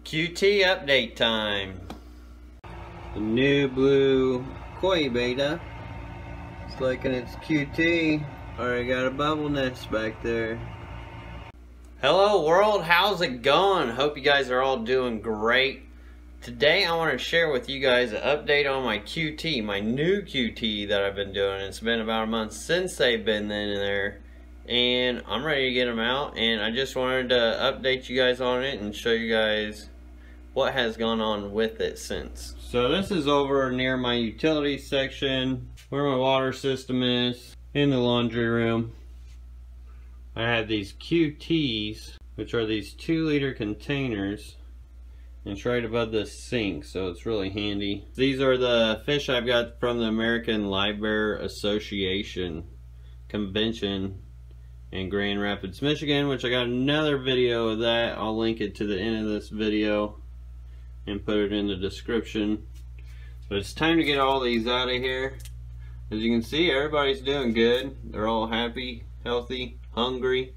QT update time. The new blue koi beta. It's liking its QT. Already got a bubble nest back there. Hello world, how's it going? Hope you guys are all doing great. Today I want to share with you guys an update on my QT, my new QT that I've been doing. It's been about a month since they've been in there, and I'm ready to get them out, and I just wanted to update you guys on it and show you guys what has gone on with it since. So this is over near my utilities section where my water system is in the laundry room. I have these QTs, which are these 2-liter containers, and it's right above the sink, so it's really handy. These are the fish I've got from the American Livebearer Association convention in Grand Rapids, Michigan, which I got another video of that. I'll link it to the end of this video and put it in the description. But it's time to get all these out of here. As you can see, everybody's doing good. They're all happy, healthy, hungry.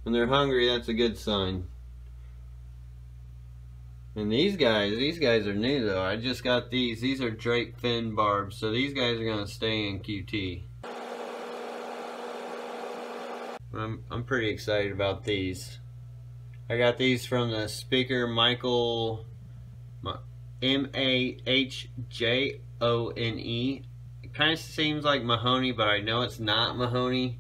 When they're hungry, that's a good sign. And these guys are new though. I just got these. These are drake fin barbs, so these guys are gonna stay in QT. I'm pretty excited about these. I got these from the speaker Michael M-A-H-J-O-N-E. It kind of seems like Mahoney, but I know it's not Mahoney.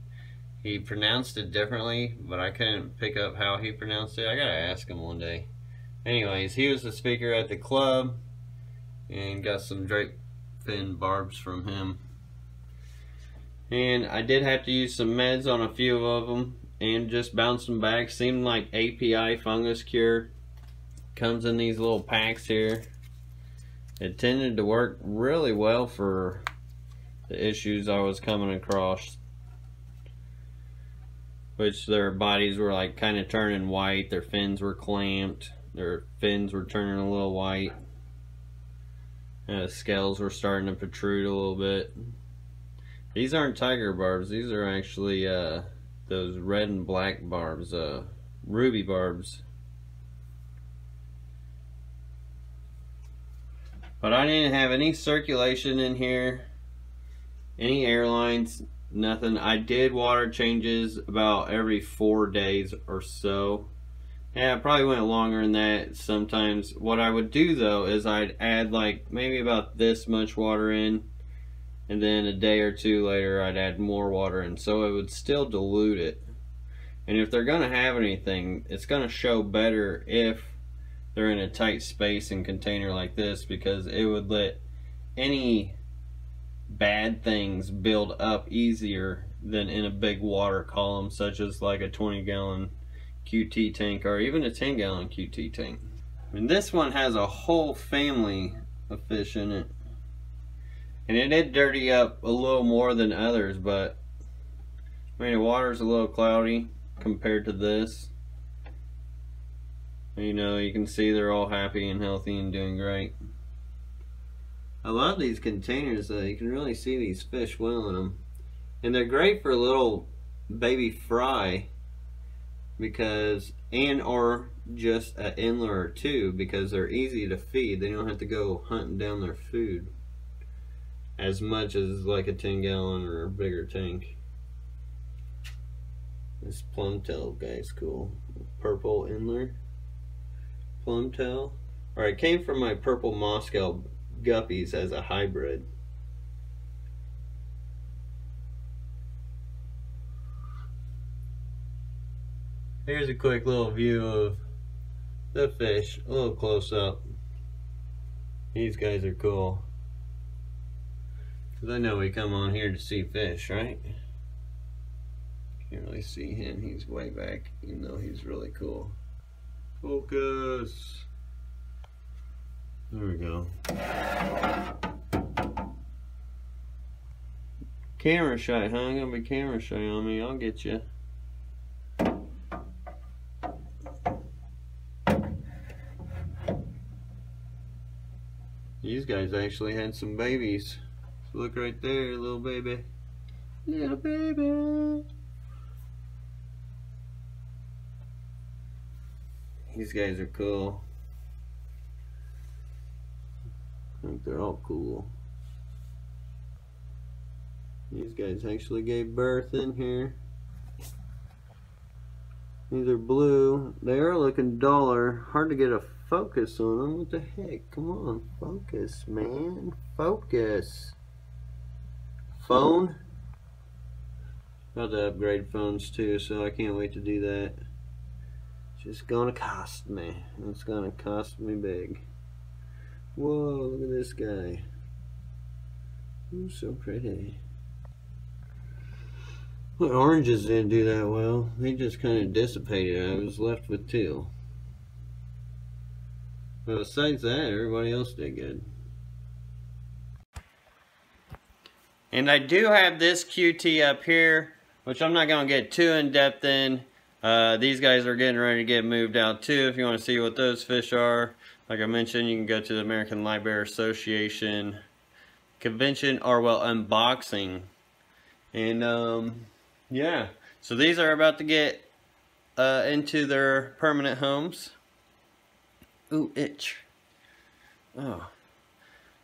He pronounced it differently, but I couldn't pick up how he pronounced it. I gotta ask him one day. Anyways, he was the speaker at the club and got some drake fin barbs from him. And I did have to use some meds on a few of them and just bounce them back. Seemed like API Fungus Cure comes in these little packs here. It tended to work really well for the issues I was coming across, which their bodies were like kind of turning white, their fins were clamped, their fins were turning a little white, and the scales were starting to protrude a little bit. These aren't tiger barbs, these are actually those red and black barbs, ruby barbs. But I didn't have any circulation in here, any airlines, nothing. I did water changes about every 4 days or so. Yeah, it probably went longer than that sometimes. What I would do though is I'd add like maybe about this much water in, and then a day or two later I'd add more water in, so it would still dilute it. And if they're gonna have anything, it's gonna show better if they're in a tight space and container like this, because it would let any bad things build up easier than in a big water column, such as like a 20-gallon QT tank or even a 10-gallon QT tank. I mean, this one has a whole family of fish in it, and it did dirty up a little more than others, but I mean, the water's a little cloudy compared to this. You know, you can see they're all happy and healthy and doing great. I love these containers though. You can really see these fish well in them, and they're great for little baby fry, because, and or just an inlet or two, because they're easy to feed. They don't have to go hunting down their food as much as like a 10-gallon or a bigger tank. This plum tail guy's cool. Purple inlet, plum tail. Alright, came from my purple Moscow Guppies as a hybrid. Here's a quick little view of the fish, a little close up. These guys are cool, because I know we come on here to see fish, right? Can't really see him, he's way back, even though he's really cool. Focus. There we go. Camera shy, huh? I'm gonna be camera shy on me. I'll get you. These guys actually had some babies. So look right there, little baby. Little baby. These guys are cool. I think they're all cool. These guys actually gave birth in here. These are blue. They are looking duller. Hard to get a focus on them. What the heck? Come on. Focus, man. Focus. Phone? About to upgrade phones too, so I can't wait to do that. It's just gonna cost me. It's gonna cost me big. Whoa, look at this guy. Ooh, so pretty. The oranges didn't do that well. They just kind of dissipated. I was left with two. But besides that, everybody else did good. And I do have this QT up here, which I'm not going to get too in-depth in. These guys are getting ready to get moved out too. If you want to see what those fish are, like I mentioned, you can go to the American Library Association convention, or well, unboxing. And yeah, so these are about to get into their permanent homes. Ooh, itch. Oh.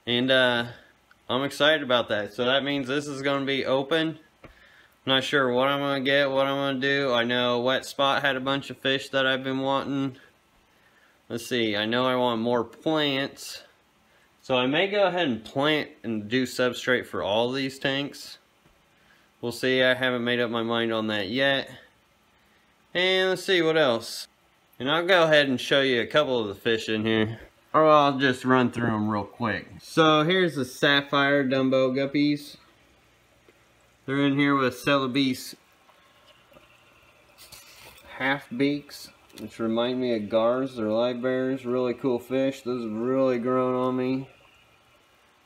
And I'm excited about that. So that means this is going to be open. I'm not sure what I'm going to get, what I'm going to do. I know Wet Spot had a bunch of fish that I've been wanting. Let's see, I know I want more plants. So I may go ahead and plant and do substrate for all these tanks. We'll see, I haven't made up my mind on that yet. And let's see what else. And I'll go ahead and show you a couple of the fish in here. Or I'll just run through them real quick. So here's the Sapphire Dumbo Guppies. They're in here with Celebes half beaks, which remind me of gars. They're live bears, really cool fish. Those have really grown on me.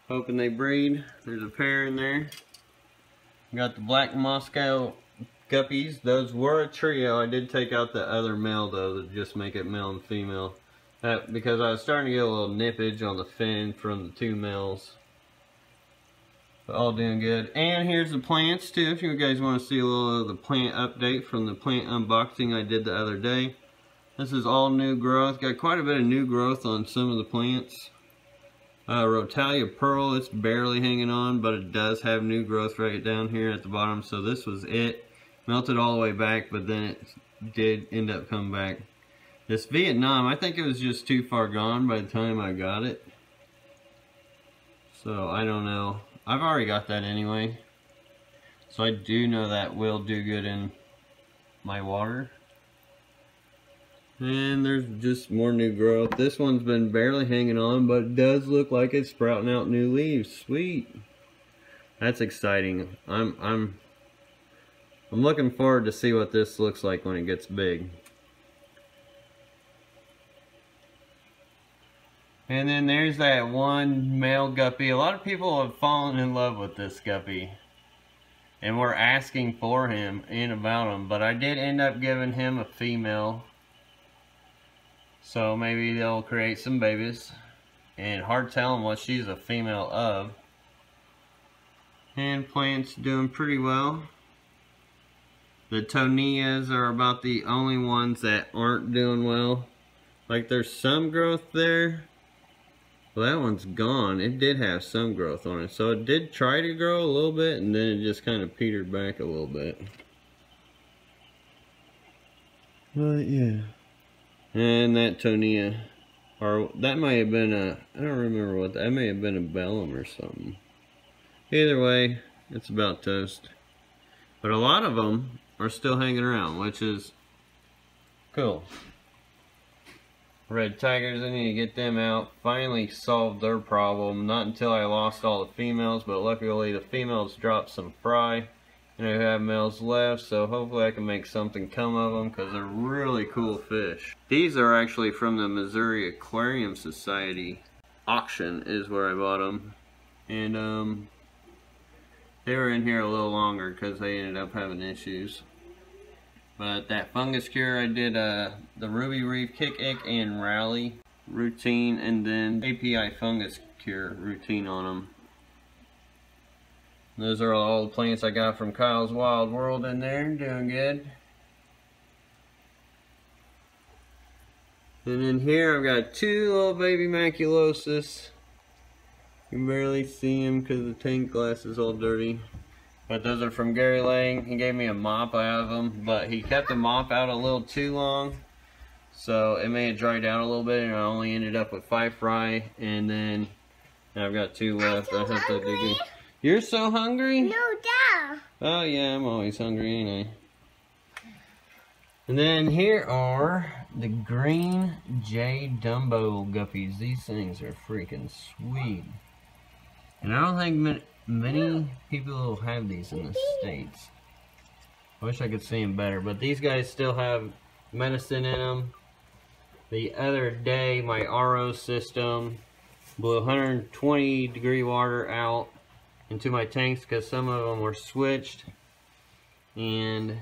Hoping they breed. There's a pair in there. Got the black Moscow Guppies. Those were a trio. I did take out the other male though, to just make it male and female. Because I was starting to get a little nippage on the fin from the two males. But all doing good. And here's the plants too, if you guys want to see a little of the plant update from the plant unboxing I did the other day. This is all new growth. Got quite a bit of new growth on some of the plants. Rotalia Pearl, it's barely hanging on, but it does have new growth right down here at the bottom. So this was it. Melted all the way back, but then it did end up coming back. This Vietnam, I think it was just too far gone by the time I got it. So I don't know. I've already got that anyway. So I do know that will do good in my water. And there's just more new growth. This one's been barely hanging on, but it does look like it's sprouting out new leaves. Sweet. That's exciting. I'm looking forward to see what this looks like when it gets big. And then there's that one male guppy. A lot of people have fallen in love with this guppy. And we're asking for him and about him. But I did end up giving him a female. So maybe they'll create some babies. And hard telling what she's a female of. And plants doing pretty well. The Tonias are about the only ones that aren't doing well. Like there's some growth there. Well, that one's gone. It did have some growth on it. So it did try to grow a little bit, and then it just kind of petered back a little bit. But yeah. And that Tonia, or that might have been a, I don't remember what, that may have been a bellum or something. Either way, it's about toast. But a lot of them are still hanging around, which is cool. Red tigers, I need to get them out. Finally solved their problem. Not until I lost all the females, but luckily the females dropped some fry. And I have males left, so hopefully I can make something come of them, because they're really cool fish. These are actually from the Missouri Aquarium Society auction is where I bought them. And they were in here a little longer because they ended up having issues. But that Fungus Cure, I did the Ruby Reef Kick Ick and Rally routine, and then API Fungus Cure routine on them. Those are all the plants I got from Kyle's Wild World in there, doing good. And in here I've got two little baby maculosus. You can barely see him because the tank glass is all dirty. But those are from Gary Lang. He gave me a mop out of them, but he kept the mop out a little too long. So it may have dried out a little bit, and I only ended up with 5 fry, and then I've got 2 left. I have to dig in. You're so hungry? No, Dad. Oh yeah, I'm always hungry, ain't I? And then here are the green Jade Dumbo Guppies. These things are freaking sweet. And I don't think many people have these in the States. I wish I could see them better, but these guys still have medicine in them. The other day, my RO system blew 120 degree water out into my tanks because some of them were switched, and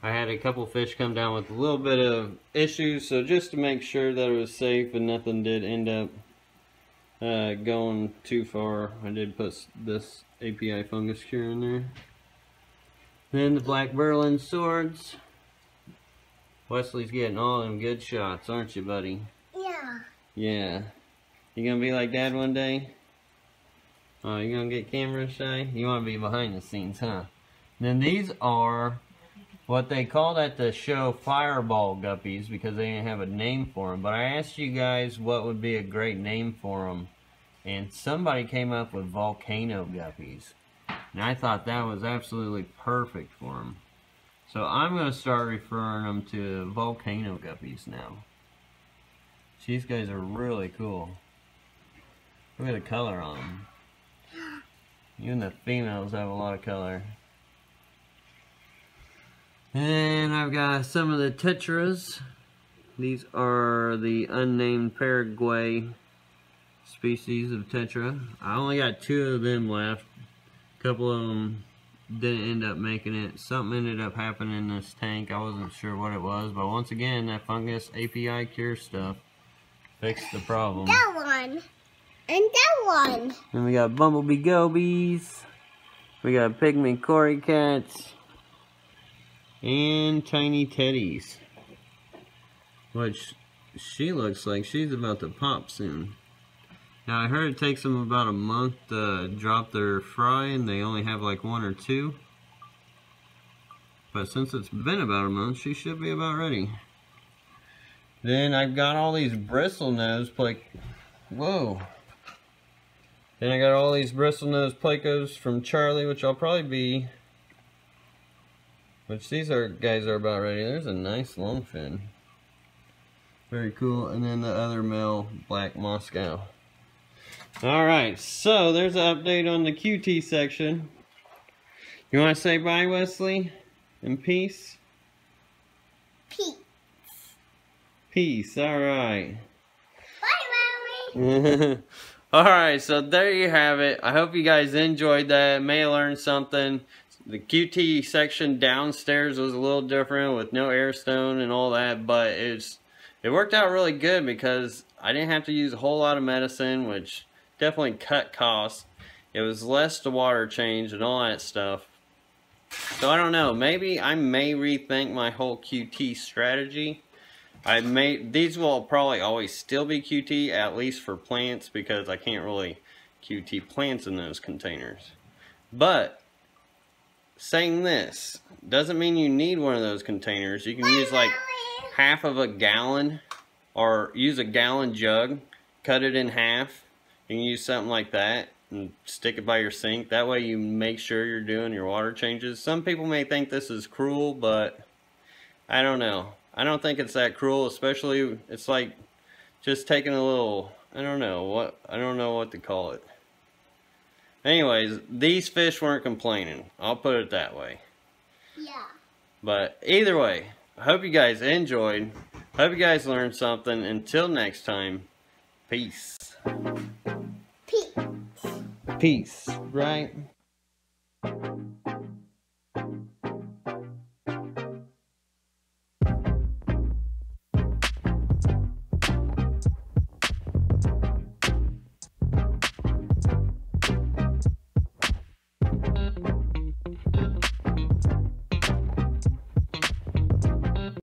I had a couple fish come down with a little bit of issues, so just to make sure that it was safe and nothing did end up going too far, I did put this API Fungus Cure in there. Then the Black Berlin swords. Wesley's getting all them good shots, aren't you, buddy? Yeah. Yeah. You gonna be like Dad one day? Oh, you gonna get camera shy? You wanna be behind the scenes, huh? Then these are what they called at the show Fireball Guppies because they didn't have a name for them. But I asked you guys what would be a great name for them, and somebody came up with Volcano Guppies. And I thought that was absolutely perfect for them. So I'm going to start referring them to Volcano Guppies now. These guys are really cool. Look at the color on them. Even the females have a lot of color. And I've got some of the Tetras. These are the unnamed Paraguay species of Tetra. I only got 2 of them left. A couple of them didn't end up making it. Something ended up happening in this tank. I wasn't sure what it was, but once again, that fungus API cure stuff fixed the problem. That one. And that one. And we got Bumblebee Gobies. We got Pygmy Cory Cats. And Tiny Teddies. Which she looks like she's about to pop soon. Now I heard it takes them about a month to drop their fry, and they only have like 1 or 2. But since it's been about a month, she should be about ready. Then I've got all these bristlenose whoa. Then I got all these bristlenose plecos from Charlie, which I'll probably be. Which these guys are about ready. There's a nice long fin. Very cool. And then the other male black Moscow. Alright, so there's an update on the QT section. You want to say bye, Wesley? And peace? Peace. Peace, alright. Bye, Mommy. Alright, so there you have it. I hope you guys enjoyed that. May have learned something. The QT section downstairs was a little different with no airstone and all that, but it worked out really good because I didn't have to use a whole lot of medicine, which definitely cut costs. It was less to water change and all that stuff. So I don't know, maybe I may rethink my whole QT strategy. These will probably always still be QT, at least for plants, because I can't really QT plants in those containers. But saying this doesn't mean you need one of those containers. You can use like half of a gallon, or use a gallon jug, cut it in half. You can use something like that and stick it by your sink. That way you make sure you're doing your water changes. Some people may think this is cruel, but I don't know. I don't think it's that cruel, especially it's like just taking a little, I don't know what to call it. Anyways, these fish weren't complaining. I'll put it that way. Yeah. But either way, I hope you guys enjoyed. Hope you guys learned something. Until next time, peace. Peace. Peace, right?